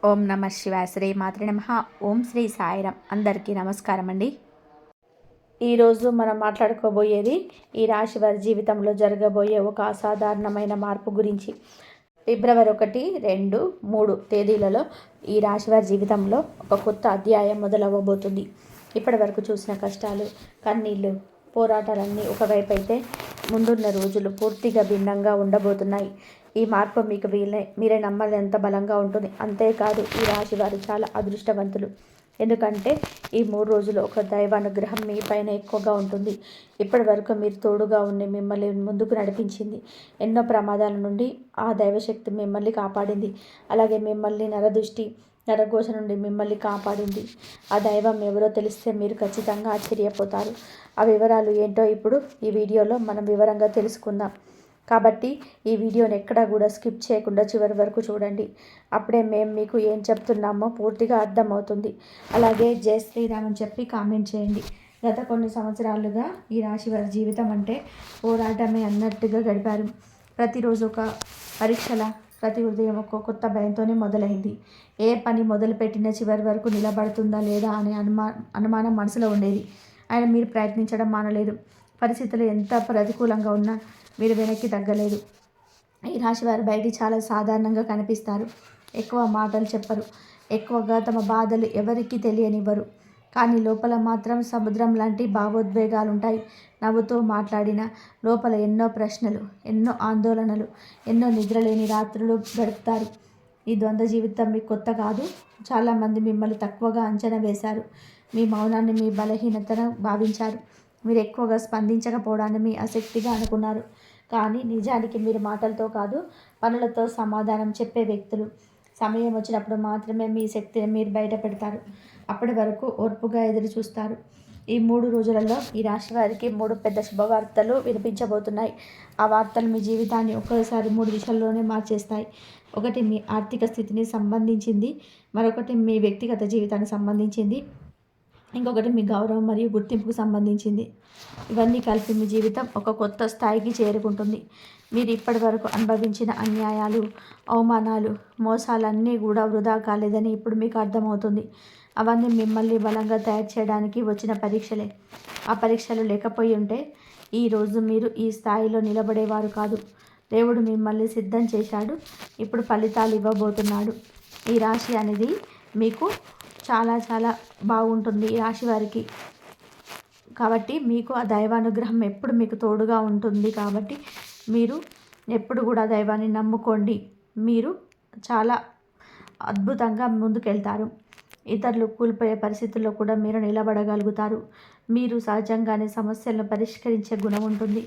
ఓం నమ శివాయ. శ్రీ మాత్రే నమః. ఓం శ్రీ సాయిరాం. అందరికీ నమస్కారం అండి. ఈరోజు మనం మాట్లాడుకోబోయేది ఈ రాశి వారి జీవితంలో జరగబోయే ఒక అసాధారణమైన మార్పు గురించి. ఫిబ్రవరి 1, 2, 3 తేదీలలో ఈ రాశి వారి జీవితంలో ఒక కొత్త అధ్యాయం మొదలవ్వబోతుంది. ఇప్పటి వరకు చూసిన కష్టాలు, కన్నీళ్ళు, పోరాటాలన్నీ ఒకవైపు అయితే ముందున్న రోజులు పూర్తిగా భిన్నంగా ఉండబోతున్నాయి. ఈ మార్పు మీకు మీరే నమ్మలేంత బలంగా ఉంటుంది. అంతేకాదు ఈ రాశి వారు చాలా అదృష్టవంతులు. ఎందుకంటే ఈ 3 రోజులు ఒక దైవానుగ్రహం మీ పైన ఎక్కువగా ఉంటుంది. ఇప్పటి వరకు మీరు తోడుగా ఉండి మిమ్మల్ని ముందుకు నడిపించింది. ఎన్నో ప్రమాదాల నుండి ఆ దైవశక్తి మిమ్మల్ని కాపాడింది. అలాగే మిమ్మల్ని నరఘోష నుండి మిమ్మల్ని కాపాడింది. ఆ దైవం ఎవరో తెలిస్తే మీరు ఖచ్చితంగా ఆశ్చర్యపోతారు. ఆ వివరాలు ఏంటో ఇప్పుడు ఈ వీడియోలో మనం వివరంగా తెలుసుకుందాం. కాబట్టి ఈ వీడియోని ఎక్కడా కూడా స్కిప్ చేయకుండా చివరి వరకు చూడండి. అప్పుడే మేము మీకు ఏం చెప్తున్నామో పూర్తిగా అర్థమవుతుంది. అలాగే జై శ్రీరామ్ అని చెప్పి కామెంట్ చేయండి. గత కొన్ని సంవత్సరాలుగా ఈ రాశి వారి జీవితం అంటే పోరాటమే అన్నట్టుగా గడిపారు. ప్రతిరోజు ఒక పరీక్షల, ప్రతి ఉదయం ఒక కొత్త భయంతోనే మొదలైంది. ఏ పని మొదలుపెట్టినా చివరి వరకు నిలబడుతుందా లేదా అనే అనుమానం మనసులో ఉండేది. ఆయన మీరు ప్రయత్నించడం మానలేదు. పరిస్థితులు ఎంత ప్రతికూలంగా ఉన్నా మీరు వెనక్కి తగ్గలేదు. ఈ రాశి వారు బయట చాలా సాధారణంగా కనిపిస్తారు. ఎక్కువ మాటలు చెప్పరు. ఎక్కువగా తమ బాధలు ఎవరికీ తెలియనివ్వరు. కానీ లోపల మాత్రం సముద్రం లాంటి భావోద్వేగాలు ఉంటాయి. నవ్వుతూ మాట్లాడిన లోపల ఎన్నో ప్రశ్నలు, ఎన్నో ఆందోళనలు, ఎన్నో నిద్రలేని రాత్రులు గడుపుతారు. ఈ ద్వంద్వ జీవితం మీకు కొత్త కాదు. చాలామంది మిమ్మల్ని తక్కువగా అంచనా వేశారు. మీ మౌనాన్ని మీ బలహీనతను భావించారు. మీరు ఎక్కువగా స్పందించకపోవడాన్ని మీ ఆసక్తిగా అనుకున్నారు. కానీ నిజానికి మీరు మాటలతో కాదు, పనులతో సమాధానం చెప్పే వ్యక్తులు. సమయం వచ్చినప్పుడు మాత్రమే మీ శక్తిని మీరు బయట పెడతారు. అప్పటి వరకు ఓర్పుగా ఎదురు చూస్తారు. ఈ 3 రోజులలో ఈ రాశి వారికి 3 పెద్ద శుభవార్తలు వినిపించబోతున్నాయి. ఆ వార్తలు మీ జీవితాన్ని ఒక్కసారి 3 దిశల్లోనే మార్చేస్తాయి. ఒకటి మీ ఆర్థిక స్థితిని సంబంధించింది, మరొకటి మీ వ్యక్తిగత జీవితానికి సంబంధించింది, ఇంకొకటి మీ గౌరవం మరియు గుర్తింపుకు సంబంధించింది. ఇవన్నీ కలిపి మీ జీవితం ఒక కొత్త స్థాయికి చేరుకుంటుంది. మీరు ఇప్పటి వరకు అనుభవించిన అన్యాయాలు, అవమానాలు, మోసాలన్నీ కూడా వృధా కాలేదని ఇప్పుడు మీకు అర్థమవుతుంది. అవన్నీ మిమ్మల్ని బలంగా తయారు చేయడానికి వచ్చిన పరీక్షలే. ఆ పరీక్షలు లేకపోయి ఉంటే ఈరోజు మీరు ఈ స్థాయిలో నిలబడేవారు కాదు. దేవుడు మిమ్మల్ని సిద్ధం చేశాడు. ఇప్పుడు ఫలితాలు ఇవ్వబోతున్నాడు. ఈ రాశి అనేది మీకు చాలా చాలా బాగుంటుంది. ఈ రాశి వారికి కాబట్టి మీకు ఆ దైవానుగ్రహం ఎప్పుడు మీకు తోడుగా ఉంటుంది. కాబట్టి మీరు ఎప్పుడు కూడా దైవాన్ని నమ్ముకోండి. మీరు చాలా అద్భుతంగా ముందుకెళ్తారు. ఇతరులు కూలిపోయే పరిస్థితుల్లో కూడా మీరు నిలబడగలుగుతారు. మీరు సహజంగానే సమస్యలను పరిష్కరించే గుణం ఉంటుంది.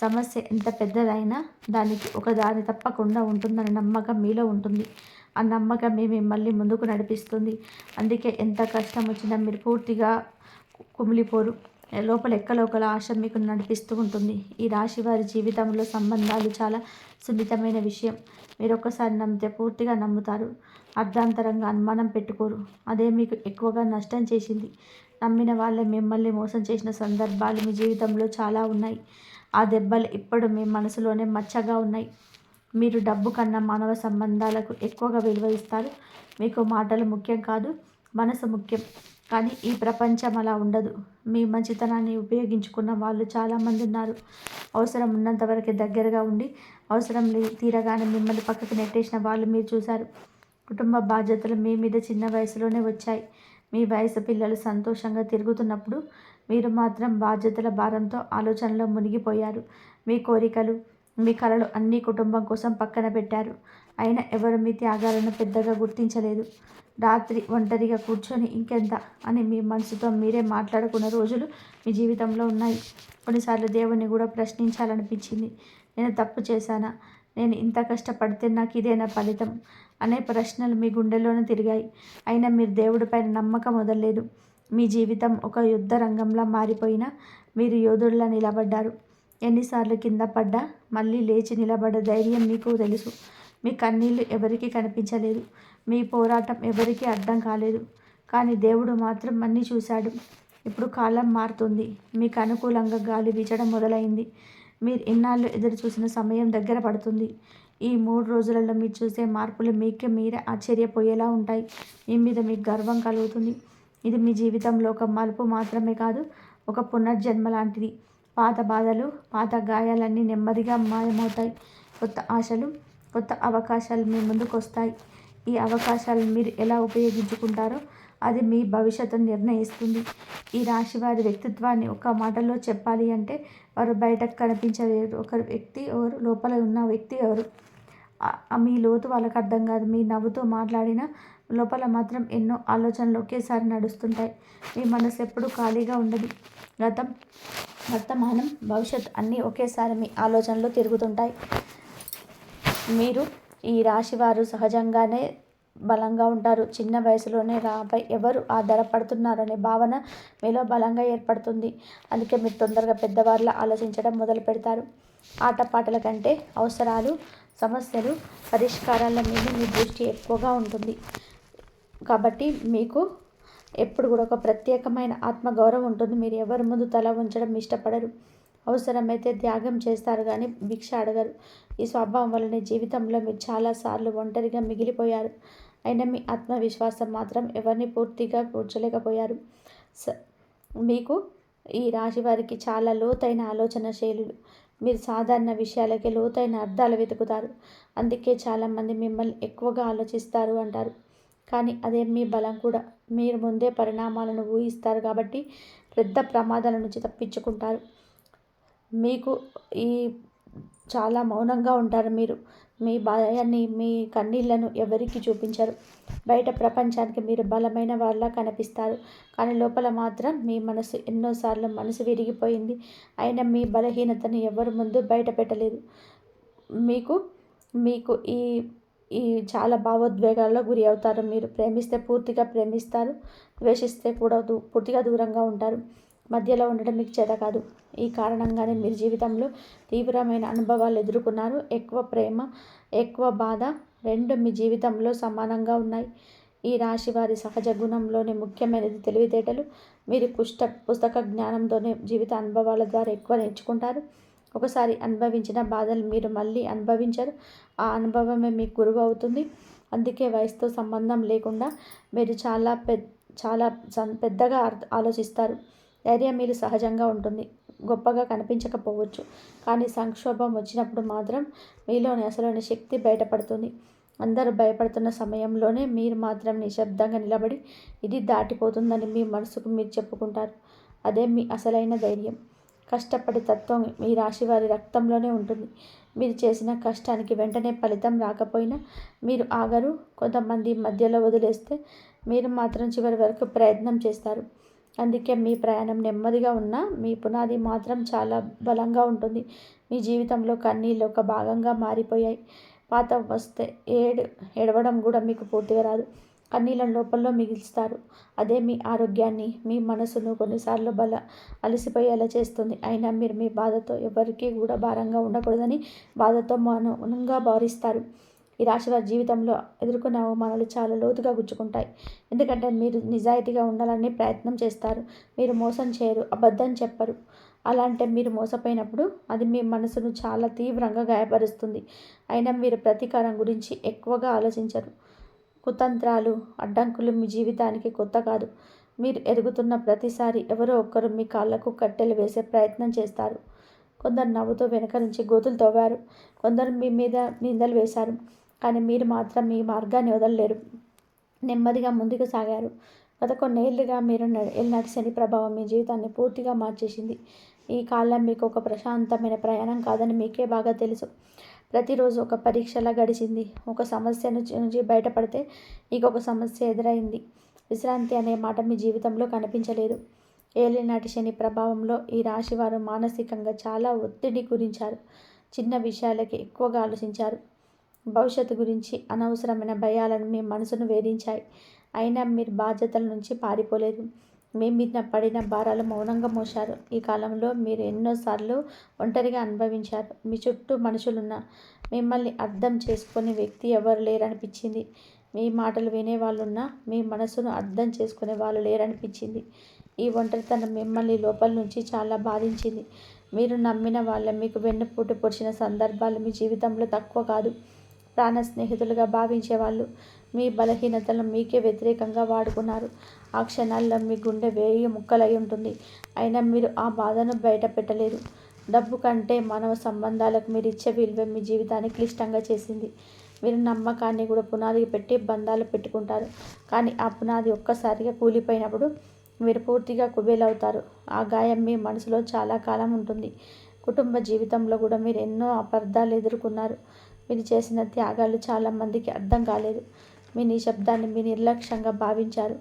సమస్య ఎంత పెద్దదైనా దానికి ఒక దారి తప్పకుండా ఉంటుందనే నమ్మకం మీలో ఉంటుంది. ఆ నమ్మకమే మిమ్మల్ని ముందుకు నడిపిస్తుంది. అందుకే ఎంత కష్టం వచ్చినా మీరు పూర్తిగా కుమిలిపోరు. లోపల ఎక్కలోకల ఆశ మీకు నడిపిస్తూ ఉంటుంది. ఈ రాశి వారి జీవితంలో సంబంధాలు చాలా సున్నితమైన విషయం. మీరు ఒక్కసారి నమ్మితే పూర్తిగా నమ్ముతారు. అర్ధాంతరంగా అనుమానం పెట్టుకోరు. అదే మీకు ఎక్కువగా నష్టం చేసింది. నమ్మిన వాళ్ళే మిమ్మల్ని మోసం చేసిన సందర్భాలు మీ జీవితంలో చాలా ఉన్నాయి. ఆ దెబ్బలు ఇప్పుడు మీ మనసులోనే మచ్చగా ఉన్నాయి. మీరు డబ్బు కన్నా మానవ సంబంధాలకు ఎక్కువగా విలువ ఇస్తారు. మీకు మాటలు ముఖ్యం కాదు, మనసు ముఖ్యం. కానీ ఈ ప్రపంచం అలా ఉండదు. మీ మంచితనాన్ని ఉపయోగించుకున్న వాళ్ళు చాలామంది ఉన్నారు. అవసరం ఉన్నంత వరకే దగ్గరగా ఉండి అవసరం తీరగానే మిమ్మల్ని పక్కకు నెట్టేసిన వాళ్ళు మీరు చూశారు. కుటుంబ బాధ్యతలు మీ మీద చిన్న వయసులోనే వచ్చాయి. మీ వయసు పిల్లలు సంతోషంగా తిరుగుతున్నప్పుడు మీరు మాత్రం బాధ్యతల భారంతో ఆలోచనలో మునిగిపోయారు. మీ కోరికలు, మీ కలలు అన్నీ కుటుంబం కోసం పక్కన పెట్టారు. అయినా ఎవరు మీ త్యాగాలను పెద్దగా గుర్తించలేదు. రాత్రి ఒంటరిగా కూర్చొని ఇంకెంత అని మీ మనసుతో మీరే మాట్లాడుకున్న రోజులు మీ జీవితంలో ఉన్నాయి. కొన్నిసార్లు దేవుణ్ణి కూడా ప్రశ్నించాలనిపించింది. నేను తప్పు చేశానా? నేను ఇంత కష్టపడితే నాకు ఇదేనా ఫలితం అనే ప్రశ్నలు మీ గుండెల్లోనే తిరిగాయి. అయినా మీరు దేవుడిపైన నమ్మకం వదలలేదు. మీ జీవితం ఒక యుద్ధ రంగంలా మారిపోయినా మీరు యోధుడిలా నిలబడ్డారు. ఎన్నిసార్లు కింద పడ్డా మళ్ళీ లేచి నిలబడ్డ ధైర్యం మీకు తెలుసు. మీ కన్నీళ్ళు ఎవరికీ కనిపించలేదు. మీ పోరాటం ఎవరికీ అర్థం కాలేదు. కానీ దేవుడు మాత్రం అన్నీ చూశాడు. ఇప్పుడు కాలం మారుతుంది. మీకు అనుకూలంగా గాలి వీచడం మొదలైంది. మీరు ఇన్నాళ్ళు ఎదురు చూసిన సమయం దగ్గర పడుతుంది. ఈ 3 రోజులలో మీరు చూసే మార్పులు మీరే ఆశ్చర్యపోయేలా ఉంటాయి. మీ మీద మీకు గర్వం కలుగుతుంది. ఇది మీ జీవితంలో ఒక మలుపు మాత్రమే కాదు, ఒక పునర్జన్మ లాంటిది. పాత బాధలు, పాత గాయాలన్నీ నెమ్మదిగా మాయమవుతాయి. కొత్త ఆశలు, కొత్త అవకాశాలు మీ ముందుకు వస్తాయి. ఈ అవకాశాలను మీరు ఎలా ఉపయోగించుకుంటారో అది మీ భవిష్యత్తును నిర్ణయిస్తుంది. ఈ రాశి వారి వ్యక్తిత్వాన్ని ఒక మాటలో చెప్పాలి అంటే, వారు బయటకు కనిపించే ఒక వ్యక్తి ఎవరు, లోపల ఉన్న వ్యక్తి ఎవరు. మీ లోతు వాళ్ళకి అర్థం కాదు. మీ నవ్వుతూ మాట్లాడిన లోపల మాత్రం ఎన్నో ఆలోచనలు ఒకేసారి నడుస్తుంటాయి. మీ మనసు ఎప్పుడూ ఖాళీగా ఉండదు. గతం, వర్తమానం, భవిష్యత్ అన్నీ ఒకేసారి మీ ఆలోచనలో తిరుగుతుంటాయి. మీరు ఈ రాశివారు సహజంగానే బలంగా ఉంటారు. చిన్న వయసులోనే నాపై ఎవరు ఆధారపడుతున్నారనే భావన మీలో బలంగా ఏర్పడుతుంది. అందుకే మీరు తొందరగా పెద్దవారిలా ఆలోచించడం మొదలు పెడతారు. ఆటపాటల కంటే అవసరాలు, సమస్యలు, పరిష్కారాల మీద మీ దృష్టి ఎక్కువగా ఉంటుంది. కాబట్టి మీకు ఎప్పుడు కూడా ఒక ప్రత్యేకమైన ఆత్మగౌరవం ఉంటుంది. మీరు ఎవరి ముందు తల ఉంచడం ఇష్టపడరు. అవసరమైతే త్యాగం చేస్తారు కానీ భిక్ష అడగరు. ఈ స్వభావం వల్లనే జీవితంలో మీరు చాలాసార్లు ఒంటరిగా మిగిలిపోయారు. అయినా మీ ఆత్మవిశ్వాసం మాత్రం ఎవరిని పూర్తిగా కూర్చోలేకపోయారు. మీకు ఈ రాశి వారికి చాలా లోతైన ఆలోచన శైలులు. మీరు సాధారణ విషయాలకే లోతైన అర్థాలు వెతుకుతారు. అందుకే చాలామంది మిమ్మల్ని ఎక్కువగా ఆలోచిస్తారు అంటారు. కానీ అదే మీ బలం కూడా. మీరు ముందే పరిణామాలను ఊహిస్తారు కాబట్టి పెద్ద ప్రమాదాల నుంచి తప్పించుకుంటారు. మీకు ఈ చాలా మౌనంగా ఉంటారు. మీరు మీ భయాన్ని, మీ కన్నీళ్లను ఎవరికి చూపించరు. బయట ప్రపంచానికి మీరు బలమైన వాళ్ళ కనిపిస్తారు. కానీ లోపల మాత్రం మీ మనసు ఎన్నోసార్లు మనసు విరిగిపోయింది. అయినా మీ బలహీనతను ఎవరి ముందు బయట పెట్టలేదు. మీకు ఈ ఈ చాలా భావోద్వేగాల్లో గురి అవుతారు. మీరు ప్రేమిస్తే పూర్తిగా ప్రేమిస్తారు, ద్వేషిస్తే కూడా పూర్తిగా దూరంగా ఉంటారు. మధ్యలో ఉండడం మీకు చేత కాదు. ఈ కారణంగానే మీరు జీవితంలో తీవ్రమైన అనుభవాలు ఎదుర్కొన్నారు. ఎక్కువ ప్రేమ, ఎక్కువ బాధ రెండు మీ జీవితంలో సమానంగా ఉన్నాయి. ఈ రాశి వారి సహజ గుణంలోనే ముఖ్యమైనది తెలివితేటలు. మీరు పుస్తక జ్ఞానంతోనే జీవిత అనుభవాల ద్వారా ఎక్కువ నేర్చుకుంటారు. ఒకసారి అనుభవించిన బాధలు మీరు మళ్ళీ అనుభవించరు. ఆ అనుభవమే మీకు గురువు అవుతుంది. అందుకే వయసుతో సంబంధం లేకుండా మీరు చాలా పెద్దగా ఆలోచిస్తారు. ధైర్యం మీరు సహజంగా ఉంటుంది. గొప్పగా కనిపించకపోవచ్చు, కానీ సంక్షోభం వచ్చినప్పుడు మాత్రం మీలోని అసలైన శక్తి బయటపడుతుంది. అందరూ భయపడుతున్న సమయంలోనే మీరు మాత్రం నిశ్శబ్దంగా నిలబడి ఇది దాటిపోతుందని మీ మనసుకు మీరు చెప్పుకుంటారు. అదే మీ అసలైన ధైర్యం. కష్టపడే తత్వం మీ రాశి వారి రక్తంలోనే ఉంటుంది. మీరు చేసిన కష్టానికి వెంటనే ఫలితం రాకపోయినా మీరు ఆగరు. కొంతమంది మధ్యలో వదిలేస్తే మీరు మాత్రం చివరి వరకు ప్రయత్నం చేస్తారు. అందుకే మీ ప్రయాణం నెమ్మదిగా ఉన్నా మీ పునాది మాత్రం చాలా బలంగా ఉంటుంది. మీ జీవితంలో కన్నీళ్ళు ఒక భాగంగా మారిపోయాయి. పాత వస్తే ఏడవడం కూడా మీకు పూర్తిగా రాదు. కన్నీళ్ళను లోపల్లో మిగిల్స్తారు. అదే మీ ఆరోగ్యాన్ని, మీ మనసును కొన్నిసార్లు అలసిపోయేలా చేస్తుంది. అయినా మీరు మీ బాధతో ఎవరికీ కూడా భారంగా ఉండకూడదని బాధతో మౌనంగా భావిస్తారు. ఈ రాశివారి జీవితంలో ఎదుర్కొన్న అవమానాలు చాలా లోతుగా గుచ్చుకుంటాయి. ఎందుకంటే మీరు నిజాయితీగా ఉండాలని ప్రయత్నం చేస్తారు. మీరు మోసం చేయరు, అబద్ధం చెప్పరు. అలాంటి మీరు మోసపోయినప్పుడు అది మీ మనసును చాలా తీవ్రంగా గాయపరుస్తుంది. అయినా మీరు ప్రతీకారం గురించి ఎక్కువగా ఆలోచించరు. కుతంత్రాలు, అడ్డంకులు మీ జీవితానికి కొత్త కాదు. మీరు ఎదుగుతున్న ప్రతిసారి ఎవరో ఒకరు మీ కాళ్లకు కట్టెలు వేసే ప్రయత్నం చేస్తారు. కొందరు నవ్వుతో వెనక నుంచి గోతులు తవ్వారు. కొందరు మీ మీద నిందలు వేశారు. కానీ మీరు మాత్రం మీ మార్గాన్ని వదలలేరు. నెమ్మదిగా ముందుకు సాగారు. గత కొన్నేళ్లుగా మీరు ఎల్నాటి శని ప్రభావం మీ జీవితాన్ని పూర్తిగా మార్చేసింది. ఈ కాలం మీకు ఒక ప్రశాంతమైన ప్రయాణం కాదని మీకే బాగా తెలుసు. ప్రతిరోజు ఒక పరీక్షలా గడిచింది. ఒక సమస్య నుంచి బయటపడితే ఇంకొక సమస్య ఎదురైంది. విశ్రాంతి అనే మాట మీ జీవితంలో కనిపించలేదు. ఏలినాటి శని ప్రభావంలో ఈ రాశివారు మానసికంగా చాలా ఒత్తిడి గురించారు. చిన్న విషయాలకి ఎక్కువగా ఆలోచించారు. భవిష్యత్తు గురించి అనవసరమైన భయాలను మీ మనసును వేధించాయి. అయినా మీరు బాధ్యతల నుంచి పారిపోలేదు. మీ మీద పడిన భారాలు మౌనంగా మోశారు. ఈ కాలంలో మీరు ఎన్నోసార్లు ఒంటరిగా అనుభవించారు. మీ చుట్టూ మనుషులున్న మిమ్మల్ని అర్థం చేసుకునే వ్యక్తి ఎవరు లేరనిపించింది. మీ మాటలు వినేవాళ్ళున్నా మీ మనసును అర్థం చేసుకునే వాళ్ళు లేరనిపించింది. ఈ ఒంటరితనం మిమ్మల్ని లోపల నుంచి చాలా బాధించింది. మీరు నమ్మిన వాళ్ళ మీకు వెన్నుపోటు పొడిచిన సందర్భాలు మీ జీవితంలో తక్కువ కాదు. ప్రాణ స్నేహితులుగా భావించేవాళ్ళు మీ బలహీనతలను మీకే వ్యతిరేకంగా వాడుకున్నారు. ఆ క్షణాల్లో మీ గుండె వేయి ముక్కలై ఉంటుంది. అయినా మీరు ఆ బాధను బయట పెట్టలేరు. డబ్బు కంటే మానవ సంబంధాలకు మీరు ఇచ్చే విలువ మీ జీవితాన్ని క్లిష్టంగా చేసింది. మీరు నమ్మకాన్ని కూడా పునాది పెట్టి బంధాలు పెట్టుకుంటారు. కానీ ఆ పునాది ఒక్కసారిగా కూలిపోయినప్పుడు మీరు పూర్తిగా కుబేలవుతారు. ఆ గాయం మీ మనసులో చాలా కాలం ఉంటుంది. కుటుంబ జీవితంలో కూడా మీరు ఎన్నో అపార్థాలు ఎదుర్కొన్నారు. మీరు చేసిన త్యాగాలు చాలామందికి అర్థం కాలేదు. మీ నిశ్శబ్దాన్ని మీ నిర్లక్ష్యంగా భావించారు.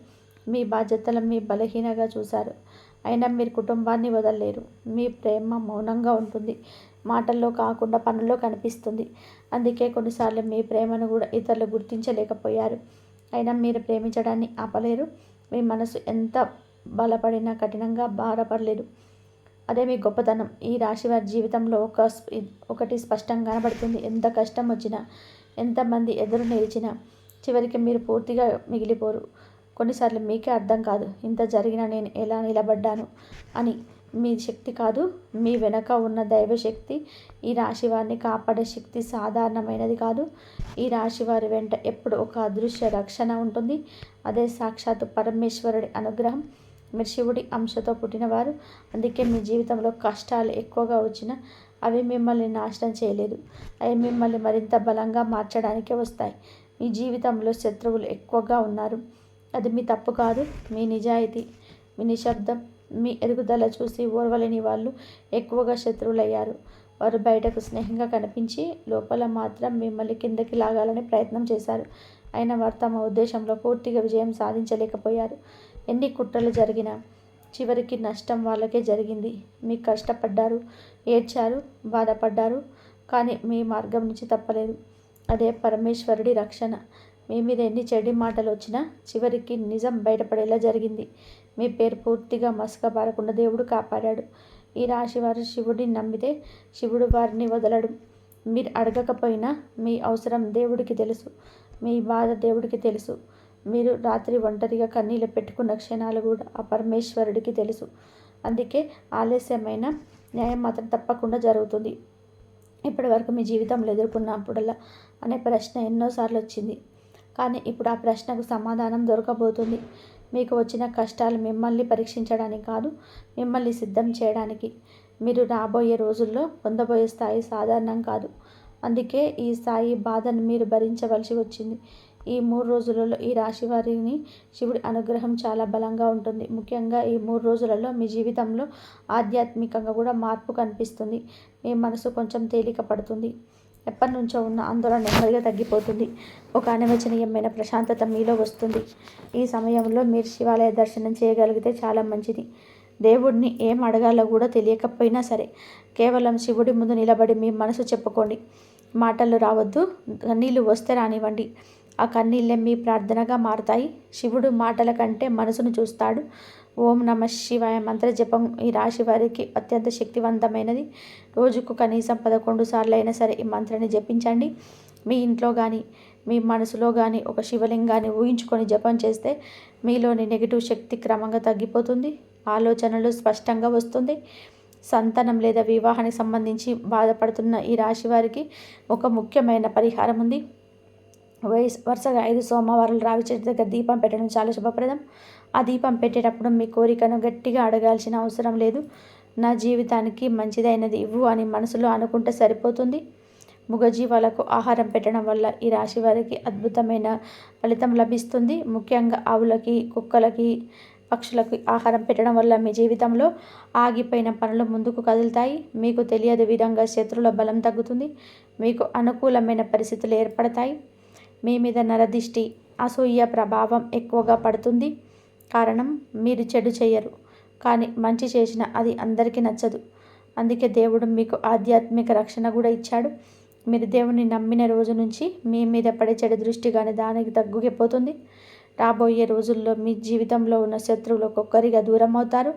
మీ బాధ్యతలను మీ బలహీనగా చూశారు. అయినా మీరు కుటుంబాన్ని వదలలేరు. మీ ప్రేమ మౌనంగా ఉంటుంది. మాటల్లో కాకుండా పనుల్లో కనిపిస్తుంది. అందుకే కొన్నిసార్లు మీ ప్రేమను కూడా ఇతరులు గుర్తించలేకపోయారు. అయినా మీరు ప్రేమించడాన్ని ఆపలేరు. మీ మనసు ఎంత బలపడినా కఠినంగా భారపడలేదు. అదే మీ గొప్పతనం. ఈ రాశి వారి జీవితంలో ఒకటి స్పష్టంగా కనబడుతుంది. ఎంత కష్టం వచ్చినా, ఎంతమంది ఎదురు నిలిచినా చివరికి మీరు పూర్తిగా మిగిలిపోరు. కొన్నిసార్లు మీకే అర్థం కాదు, ఇంత జరిగినా నేను ఎలా నిలబడ్డాను అని. మీ శక్తి కాదు, మీ వెనక ఉన్న దైవశక్తి. ఈ రాశి వారిని కాపాడే శక్తి సాధారణమైనది కాదు. ఈ రాశి వారి వెంట ఎప్పుడు ఒక అదృశ్య రక్షణ ఉంటుంది. అదే సాక్షాత్తు పరమేశ్వరుడి అనుగ్రహం. మీరు శివుడి అంశతో పుట్టినవారు. అందుకే మీ జీవితంలో కష్టాలు ఎక్కువగా వచ్చినా అవి మిమ్మల్ని నాశనం చేయలేదు. అవి మిమ్మల్ని మరింత బలంగా మార్చడానికే వస్తాయి. మీ జీవితంలో శత్రువులు ఎక్కువగా ఉన్నారు. అది మీ తప్పు కాదు, మీ నిజాయితీ. మీ నిశ్శబ్దం, మీ ఎదుగుదల చూసి ఓర్వలేని వాళ్ళు ఎక్కువగా శత్రువులయ్యారు. వారు బయటకు స్నేహంగా కనిపించి లోపల మాత్రం మిమ్మల్ని కిందకి లాగాలని ప్రయత్నం చేశారు. అయినా వారు తమ ఉద్దేశంలో పూర్తిగా విజయం సాధించలేకపోయారు. ఎన్ని కుట్రలు జరిగినా చివరికి నష్టం వాళ్ళకే జరిగింది. మీకు కష్టపడ్డారు, ఏడ్చారు, బాధపడ్డారు. కానీ మీ మార్గం నుంచి తప్పలేదు. అదే పరమేశ్వరుడి రక్షణ. మీ మీద ఎన్ని చెడు మాటలు వచ్చినా చివరికి నిజం బయటపడేలా జరిగింది. మీ పేరు పూర్తిగా మసకబారకుండా దేవుడు కాపాడాడు. ఈ రాశివారు శివుడిని నమ్మితే శివుడు వారిని వదలడు. మీరు అడగకపోయినా మీ అవసరం దేవుడికి తెలుసు. మీ బాధ దేవుడికి తెలుసు. మీరు రాత్రి ఒంటరిగా కన్నీళ్ళు పెట్టుకున్న క్షణాలు కూడా ఆ పరమేశ్వరుడికి తెలుసు. అందుకే ఆలస్యమైన న్యాయం మాత్రం తప్పకుండా జరుగుతుంది. ఇప్పటి వరకు మీ జీవితంలో ఎదుర్కొన్నప్పుడల్లా అనే ప్రశ్న ఎన్నోసార్లు వచ్చింది. కానీ ఇప్పుడు ఆ ప్రశ్నకు సమాధానం దొరకబోతుంది. మీకు వచ్చిన కష్టాలు మిమ్మల్ని పరీక్షించడానికి కాదు, మిమ్మల్ని సిద్ధం చేయడానికి. మీరు రాబోయే రోజుల్లో పొందబోయే స్థాయి సాధారణం కాదు. అందుకే ఈ స్థాయి బాధను మీరు భరించవలసి వచ్చింది. ఈ 3 రోజులలో ఈ రాశి వారిని శివుడి అనుగ్రహం చాలా బలంగా ఉంటుంది. ముఖ్యంగా ఈ 3 రోజులలో మీ జీవితంలో ఆధ్యాత్మికంగా కూడా మార్పు కనిపిస్తుంది. మీ మనసు కొంచెం తేలిక పడుతుంది. ఎప్పటి నుంచో ఉన్న ఆందోళన నెమ్మదిగా తగ్గిపోతుంది. ఒక అనిర్వచనీయమైన ప్రశాంతత మీలో వస్తుంది. ఈ సమయంలో మీరు శివాలయ దర్శనం చేయగలిగితే చాలా మంచిది. దేవుడిని ఏం అడగాలో కూడా తెలియకపోయినా సరే కేవలం శివుడి ముందు నిలబడి మీ మనసు చెప్పుకోండి. మాటలు రావద్దు, కన్నీళ్ళు వస్తే రానివ్వండి. ఆ కన్నీళ్ళే మీ ప్రార్థనగా మారుతాయి. శివుడు మాటల కంటే మనసును చూస్తాడు. ఓం నమ శివాయ మంత్ర జపం ఈ రాశి వారికి అత్యంత శక్తివంతమైనది. రోజుకు కనీసం 11 సార్లు అయినా సరే ఈ మంత్రాన్ని జపించండి. మీ ఇంట్లో కానీ మీ మనసులో కానీ ఒక శివలింగాన్ని ఊహించుకొని జపం చేస్తే మీలోని నెగిటివ్ శక్తి క్రమంగా తగ్గిపోతుంది. ఆలోచనలు స్పష్టంగా వస్తుంది. సంతానం లేదా వివాహానికి సంబంధించి బాధపడుతున్న ఈ రాశి వారికి ఒక ముఖ్యమైన పరిహారం ఉంది. వరుసగా 5 సోమవారాలు రావి చెట్టు దగ్గర దీపం పెట్టడం చాలా శుభప్రదం. ఆ దీపం పెట్టేటప్పుడు మీ కోరికను గట్టిగా అడగాల్సిన అవసరం లేదు. నా జీవితానికి మంచిదైనది ఇవ్వు అని మనసులో అనుకుంటే సరిపోతుంది. మూగజీవాలకు ఆహారం పెట్టడం వల్ల ఈ రాశి వారికి అద్భుతమైన ఫలితం లభిస్తుంది. ముఖ్యంగా ఆవులకి, కుక్కలకి, పక్షులకు ఆహారం పెట్టడం వల్ల మీ జీవితంలో ఆగిపోయిన పనులు ముందుకు కదులుతాయి. మీకు తెలియని విధంగా శత్రువుల బలం తగ్గుతుంది. మీకు అనుకూలమైన పరిస్థితులు ఏర్పడతాయి. మీ మీద నరదిష్టి, అసూయ ప్రభావం ఎక్కువగా పడుతుంది. కారణం మీరు చెడు చేయరు, కానీ మంచి చేసిన అది అందరికీ నచ్చదు. అందుకే దేవుడు మీకు ఆధ్యాత్మిక రక్షణ కూడా ఇచ్చాడు. మీరు దేవుని నమ్మిన రోజు నుంచి మీ మీద పడే చెడు దృష్టి కానీ దానికి తగ్గిపోతుంది. రాబోయే రోజుల్లో మీ జీవితంలో ఉన్న శత్రువులు ఒక్కొక్కరిగా దూరం అవుతారు.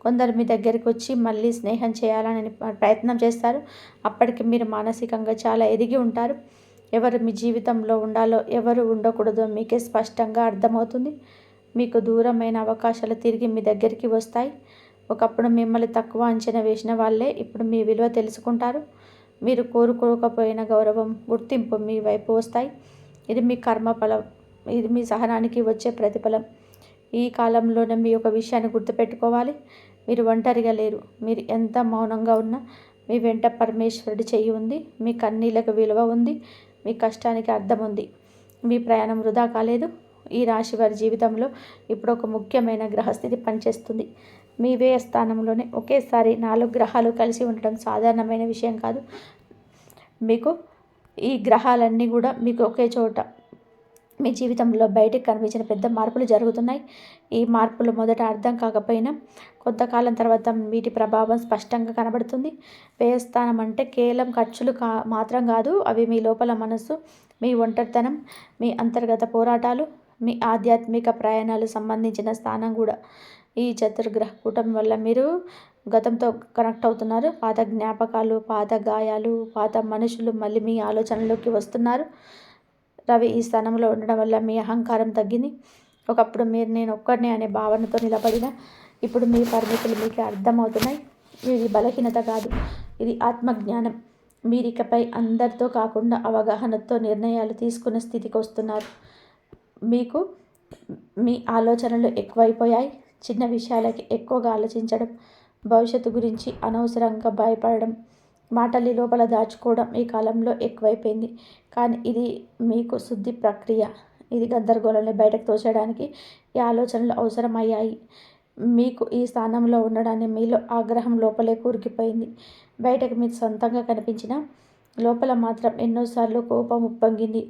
కొందరు మీ దగ్గరికి వచ్చి మళ్ళీ స్నేహం చేయాలని ప్రయత్నం చేస్తారు. అప్పటికి మీరు మానసికంగా చాలా ఎదిగి ఉంటారు. ఎవరు మీ జీవితంలో ఉండాలో, ఎవరు ఉండకూడదో మీకే స్పష్టంగా అర్థమవుతుంది. మీకు దూరమైన అవకాశాలు తిరిగి మీ దగ్గరికి వస్తాయి. ఒకప్పుడు మిమ్మల్ని తక్కువ అంచనా వేసిన వాళ్ళే ఇప్పుడు మీ విలువ తెలుసుకుంటారు. మీరు కోరుకోకపోయిన గౌరవం, గుర్తింపు మీ వైపు వస్తాయి. ఇది మీ కర్మఫలం, ఇది మీ సహనానికి వచ్చే ప్రతిఫలం. ఈ కాలంలోనే మీ ఒక విషయాన్ని గుర్తుపెట్టుకోవాలి, మీరు ఒంటరిగా లేరు. మీరు ఎంత మౌనంగా ఉన్నా మీ వెంట పరమేశ్వరుడి చెయ్యి ఉంది. మీ కన్నీళ్లకు విలువ ఉంది, మీ కష్టానికి అర్థం ఉంది. మీ ప్రయాణం వృధా కాలేదు. ఈ రాశి వారి జీవితంలో ఇప్పుడు ఒక ముఖ్యమైన గ్రహస్థితి పనిచేస్తుంది. మీ వ్యయ స్థానంలోనే ఒకేసారి 4 గ్రహాలు కలిసి ఉండటం సాధారణమైన విషయం కాదు. మీకు ఈ గ్రహాలన్నీ కూడా మీకు ఒకే చోట మీ జీవితంలో బయటికి కనిపించిన పెద్ద మార్పులు జరుగుతున్నాయి. ఈ మార్పులు మొదట అర్థం కాకపోయినా కొంతకాలం తర్వాత వీటి ప్రభావం స్పష్టంగా కనబడుతుంది. వ్యయస్థానం అంటే కేవలం ఖర్చులు మాత్రం కాదు. అవి మీ లోపల మనస్సు, మీ ఒంటరితనం, మీ అంతర్గత పోరాటాలు, మీ ఆధ్యాత్మిక ప్రయాణాలు సంబంధించిన స్థానం కూడా. ఈ చతుర్గ్రహ కూటమి వల్ల మీరు గతంతో కనెక్ట్ అవుతున్నారు. పాత జ్ఞాపకాలు, పాత గాయాలు, పాత మనుషులు మళ్ళీ మీ ఆలోచనలోకి వస్తున్నారు. రవి ఈ స్థానంలో ఉండడం వల్ల మీ అహంకారం తగ్గింది. ఒకప్పుడు మీరు నేను ఒక్కడినే అనే భావనతో నిలబడిన ఇప్పుడు మీ పరిమితులు మీకు అర్థమవుతున్నాయి. ఇది బలహీనత కాదు, ఇది ఆత్మజ్ఞానం. మీరికపై అందరితో కాకుండా అవగాహనతో నిర్ణయాలు తీసుకునే స్థితికి వస్తున్నారు. మీకు మీ ఆలోచనలు ఎక్కువైపోయాయి. చిన్న విషయాలకి ఎక్కువగా ఆలోచించడం, భవిష్యత్తు గురించి అనవసరంగా భయపడడం, మాటల్ని లోపల దాచుకోవడం ఈ కాలంలో ఎక్కువైపోయింది. కానీ ఇది మీకు శుద్ధి ప్రక్రియ. ఇది గందరగోళాన్ని బయటకు తోసేయడానికి ఈ ఆలోచనలు అవసరమయ్యాయి. మీకు ఈ స్థానంలో ఉండడాన్ని మీలో ఆగ్రహం లోపలే కూరుకుపోయింది. బయటకు మీరు సొంతంగా కనిపించిన లోపల మాత్రం ఎన్నోసార్లు కోపం ఉప్పొంగింది.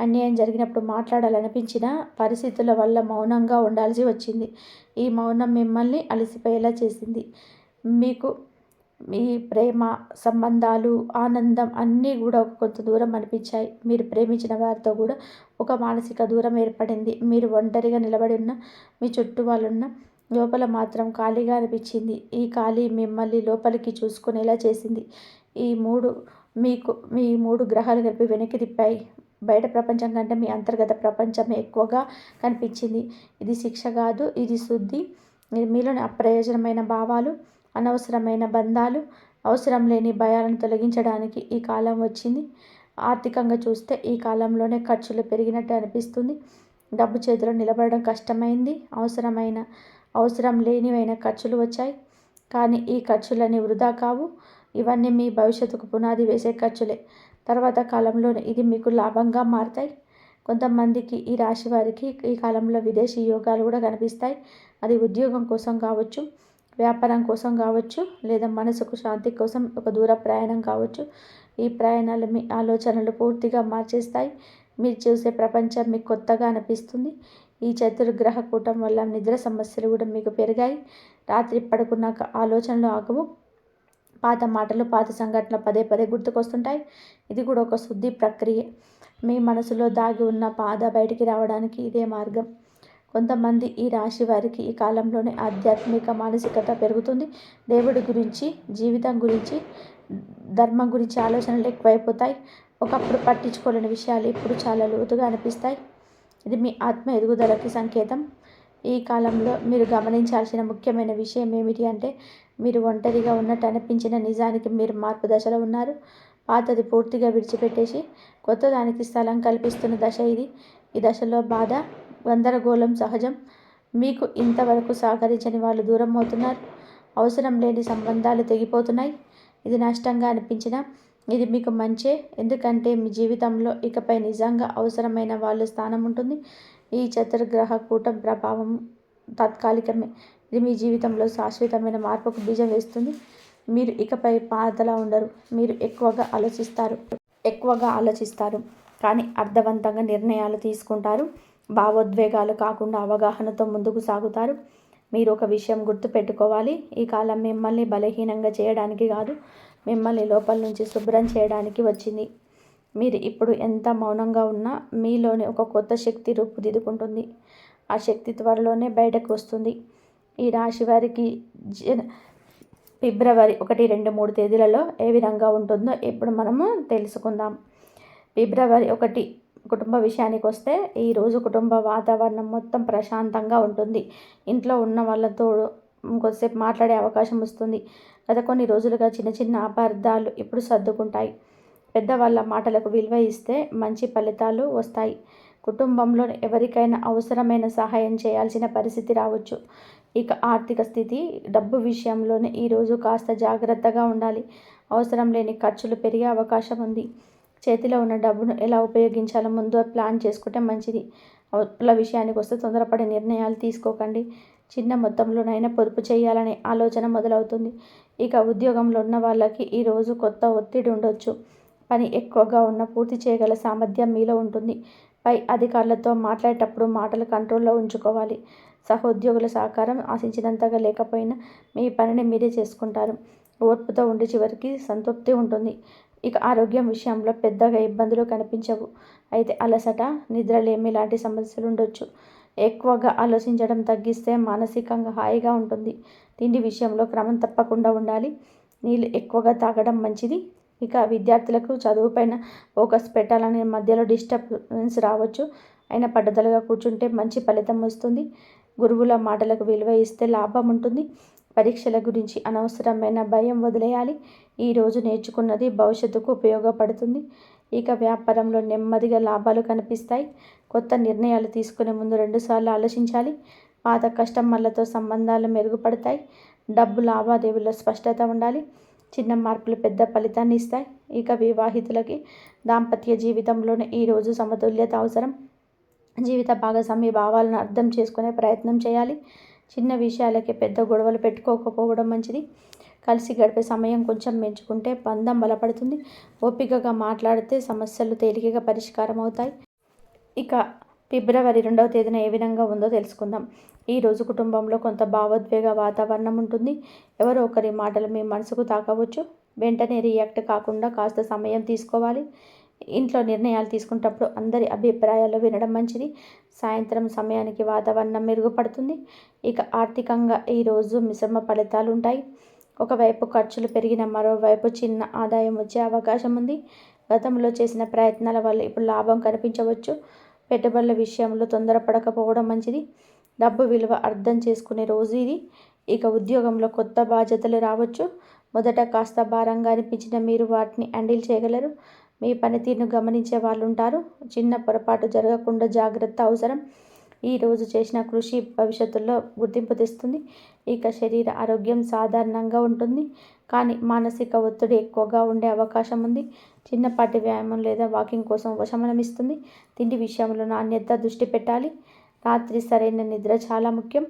అన్యాయం జరిగినప్పుడు మాట్లాడాలనిపించిన పరిస్థితుల వల్ల మౌనంగా ఉండాల్సి వచ్చింది. ఈ మౌనం మిమ్మల్ని అలసిపోయేలా చేసింది. మీకు మీ ప్రేమ, సంబంధాలు, ఆనందం అన్నీ కూడా కొంత దూరం అనిపించాయి. మీరు ప్రేమించిన వారితో కూడా ఒక మానసిక దూరం ఏర్పడింది. మీరు ఒంటరిగా నిలబడి ఉన్న మీ చుట్టూ వాళ్ళున్న లోపల మాత్రం ఖాళీగా అనిపించింది. ఈ ఖాళీ మిమ్మల్ని లోపలికి చూసుకునేలా చేసింది. మీ మూడు గ్రహాలు కలిపి వెనక్కి తిప్పాయి. బయట ప్రపంచం కంటే మీ అంతర్గత ప్రపంచమే ఎక్కువగా కనిపించింది. ఇది శిక్ష కాదు, ఇది శుద్ధి. మీలోని అప్రయోజనమైన భావాలు, అనవసరమైన బంధాలు, అవసరం లేని భయాలను తొలగించడానికి ఈ కాలం వచ్చింది. ఆర్థికంగా చూస్తే ఈ కాలంలోనే ఖర్చులు పెరిగినట్టు అనిపిస్తుంది. డబ్బు చేతిలో నిలబడడం కష్టమైంది. అవసరం లేనివైన ఖర్చులు వచ్చాయి. కానీ ఈ ఖర్చులన్నీ వృధా కావు. ఇవన్నీ మీ భవిష్యత్తుకు పునాది వేసే ఖర్చులే. తర్వాత కాలంలో ఇది మీకు లాభంగా మారతాయి. కొంతమందికి ఈ రాశి వారికి ఈ కాలంలో విదేశీ యోగాలు కూడా కనిపిస్తాయి. అది ఉద్యోగం కోసం కావచ్చు, వ్యాపారం కోసం కావచ్చు, లేదా మనసుకు శాంతి కోసం ఒక దూర ప్రయాణం కావచ్చు. ఈ ప్రయాణాలు మీ ఆలోచనలు పూర్తిగా మార్చేస్తాయి. మీరు చూసే ప్రపంచం మీకు కొత్తగా అనిపిస్తుంది. ఈ చతుర్గ్రహ కూటం వల్ల నిద్ర సమస్యలు కూడా మీకు పెరిగాయి. రాత్రి పడుకున్నాక ఆలోచనలు ఆగవు. పాత మాటలు, పాత సంఘటనలు పదే పదే గుర్తుకొస్తుంటాయి. ఇది కూడా ఒక శుద్ధి ప్రక్రియ. మీ మనసులో దాగి ఉన్న బాధ బయటికి రావడానికి ఇదే మార్గం. కొంతమంది ఈ రాశి వారికి ఈ కాలంలోనే ఆధ్యాత్మిక మానసికత పెరుగుతుంది. దేవుడి గురించి, జీవితం గురించి, ధర్మం గురించి ఆలోచనలు ఎక్కువైపోతాయి. ఒకప్పుడు పట్టించుకోలేని విషయాలు ఇప్పుడు చాలా లోతుగా అనిపిస్తాయి. ఇది మీ ఆత్మ ఎదుగుదలకి సంకేతం. ఈ కాలంలో మీరు గమనించాల్సిన ముఖ్యమైన విషయం ఏమిటి అంటే, మీరు ఒంటరిగా ఉన్నట్టు అనిపించిన నిజానికి మీరు మార్పు దశలో ఉన్నారు. పాతది పూర్తిగా విడిచిపెట్టేసి కొత్త దానికి స్థలం కల్పిస్తున్న దశ ఇది. ఈ దశలో బాధ, గందరగోళం సహజం. మీకు ఇంతవరకు సహకరించని వాళ్ళు దూరం అవుతున్నారు. అవసరం లేని సంబంధాలు తెగిపోతున్నాయి. ఇది నష్టంగా అనిపించినా ఇది మీకు మంచే. ఎందుకంటే మీ జీవితంలో ఇకపై నిజంగా అవసరమైన వాళ్ళ స్థానం ఉంటుంది. ఈ చతుర్గ్రహ కూటం ప్రభావం తాత్కాలికమే. ఇది మీ జీవితంలో శాశ్వతమైన మార్పుకు బీజం వేస్తుంది. మీరు ఇకపై పాతలా ఉండరు. మీరు ఎక్కువగా ఆలోచిస్తారు కానీ అర్థవంతంగా నిర్ణయాలు తీసుకుంటారు. భావోద్వేగాలు కాకుండా అవగాహనతో ముందుకు సాగుతారు. మీరు ఒక విషయం గుర్తుపెట్టుకోవాలి. ఈ కాలం మిమ్మల్ని బలహీనంగా చేయడానికి కాదు, మిమ్మల్ని లోపల నుంచి శుభ్రం చేయడానికి వచ్చింది. మీరు ఇప్పుడు ఎంత మౌనంగా ఉన్నా మీలోని ఒక కొత్త శక్తి రూపుదిద్దుకుంటుంది. ఆ శక్తి త్వరలోనే బయటకు వస్తుంది. ఈ రాశి వారికి ఫిబ్రవరి 1, 2, 3 తేదీలలో ఏ విధంగా ఉంటుందో ఇప్పుడు మనము తెలుసుకుందాం. ఫిబ్రవరి 1 కుటుంబ విషయానికి వస్తే, ఈరోజు కుటుంబ వాతావరణం మొత్తం ప్రశాంతంగా ఉంటుంది. ఇంట్లో ఉన్న వాళ్ళతో కొద్దిసేపు మాట్లాడే అవకాశం వస్తుంది. గత కొన్ని రోజులుగా చిన్న చిన్న అపార్థాలు ఇప్పుడు సర్దుకుంటాయి. పెద్దవాళ్ళ మాటలకు విలువ ఇస్తే మంచి ఫలితాలు వస్తాయి. కుటుంబంలో ఎవరికైనా అవసరమైన సహాయం చేయాల్సిన పరిస్థితి రావచ్చు. ఇక ఆర్థిక స్థితి, డబ్బు విషయంలోనే ఈరోజు కాస్త జాగ్రత్తగా ఉండాలి. అవసరం లేని ఖర్చులు పెరిగే అవకాశం ఉంది. చేతిలో ఉన్న డబ్బును ఎలా ఉపయోగించాలో ముందు ప్లాన్ చేసుకుంటే మంచిది. అప్పుల విషయానికి వస్తే తొందరపడి నిర్ణయాలు తీసుకోకండి. చిన్న మొత్తంలోనైనా పొదుపు చేయాలనే ఆలోచన మొదలవుతుంది. ఇక ఉద్యోగంలో ఉన్న వాళ్ళకి ఈరోజు కొత్త ఒత్తిడి ఉండొచ్చు. పని ఎక్కువగా ఉన్న పూర్తి చేయగల సామర్థ్యం మీలో ఉంటుంది. పై అధికారులతో మాట్లాడేటప్పుడు మాటలు కంట్రోల్లో ఉంచుకోవాలి. సహోద్యోగుల సహకారం ఆశించినంతగా లేకపోయినా మీ పనిని మీరే చేసుకుంటారు. ఓర్పుతో ఉండి చివరికి సంతృప్తి ఉంటుంది. ఇక ఆరోగ్యం విషయంలో పెద్దగా ఇబ్బందులు కనిపించవు. అయితే అలసట, నిద్రలేమి లాంటి సమస్యలు ఉండొచ్చు. ఎక్కువగా ఆలోచించడం తగ్గిస్తే మానసికంగా హాయిగా ఉంటుంది. తిండి విషయంలో క్రమం తప్పకుండా ఉండాలి. నీళ్ళు ఎక్కువగా తాగడం మంచిది. ఇక విద్యార్థులకు చదువుపైన ఫోకస్ పెట్టాలని మధ్యలో డిస్టర్బెన్స్ రావచ్చు. అయినా పట్టుదలగా కూర్చుంటే మంచి ఫలితం వస్తుంది. గురువుల మాటలకు విలువ ఇస్తే లాభం ఉంటుంది. పరీక్షల గురించి అనవసరమైన భయం వదిలేయాలి. ఈరోజు నేర్చుకున్నది భవిష్యత్తుకు ఉపయోగపడుతుంది. ఇక వ్యాపారంలో నెమ్మదిగా లాభాలు కనిపిస్తాయి. కొత్త నిర్ణయాలు తీసుకునే ముందు 2 సార్లు ఆలోచించాలి. పాత కస్టమర్లతో సంబంధాలు మెరుగుపడతాయి. డబ్బు లావాదేవీల్లో స్పష్టత ఉండాలి. చిన్న మార్పులు పెద్ద ఫలితాన్ని ఇస్తాయి. ఇక వివాహితులకి దాంపత్య జీవితంలోనే ఈరోజు సమతుల్యత అవసరం. జీవిత భాగస్వామి భావాలను అర్థం చేసుకునే ప్రయత్నం చేయాలి. చిన్న విషయాలకి పెద్ద గొడవలు పెట్టుకోకపోవడం మంచిది. కలిసి గడిపే సమయం కొంచెం పెంచుకుంటే బంధం బలపడుతుంది. ఓపికగా మాట్లాడితే సమస్యలు తేలికగా పరిష్కారం అవుతాయి. ఇక ఫిబ్రవరి 2వ తేదీన ఏ విధంగా ఉందో తెలుసుకుందాం. ఈరోజు కుటుంబంలో కొంత భావోద్వేగ వాతావరణం ఉంటుంది. ఎవరో ఒకరి మాటలు మీ మనసుకు తాకవచ్చు. వెంటనే రియాక్ట్ కాకుండా కాస్త సమయం తీసుకోవాలి. ఇంట్లో నిర్ణయాలు తీసుకునేటప్పుడు అందరి అభిప్రాయాలు వినడం మంచిది. సాయంత్రం సమయానికి వాతావరణం మెరుగుపడుతుంది. ఇక ఆర్థికంగా ఈరోజు మిశ్రమ ఫలితాలు ఉంటాయి. ఒకవైపు ఖర్చులు పెరిగిన మరోవైపు చిన్న ఆదాయం వచ్చే అవకాశం ఉంది. గతంలో చేసిన ప్రయత్నాల వల్ల ఇప్పుడు లాభం కనిపించవచ్చు. పెట్టుబడుల విషయంలో తొందరపడకపోవడం మంచిది. డబ్బు విలువ అర్థం చేసుకునే రోజు ఇది. ఇక ఉద్యోగంలో కొత్త బాధ్యతలు రావచ్చు. మొదట కాస్త భారంగా అనిపించిన మీరు వాటిని హ్యాండిల్ చేయగలరు. మీ పనితీరును గమనించే వాళ్ళు ఉంటారు. చిన్న పొరపాటు జరగకుండా జాగ్రత్త అవసరం. ఈరోజు చేసిన కృషి భవిష్యత్తులో గుర్తింపు తెస్తుంది. ఇక శరీర ఆరోగ్యం సాధారణంగా ఉంటుంది. కానీ మానసిక ఒత్తిడి ఎక్కువగా ఉండే అవకాశం ఉంది. చిన్నపాటి వ్యాయామం లేదా వాకింగ్ కోసం ఉపశమనం ఇస్తుంది. తిండి విషయంలో నాణ్యత దృష్టి పెట్టాలి. రాత్రి సరైన నిద్ర చాలా ముఖ్యం.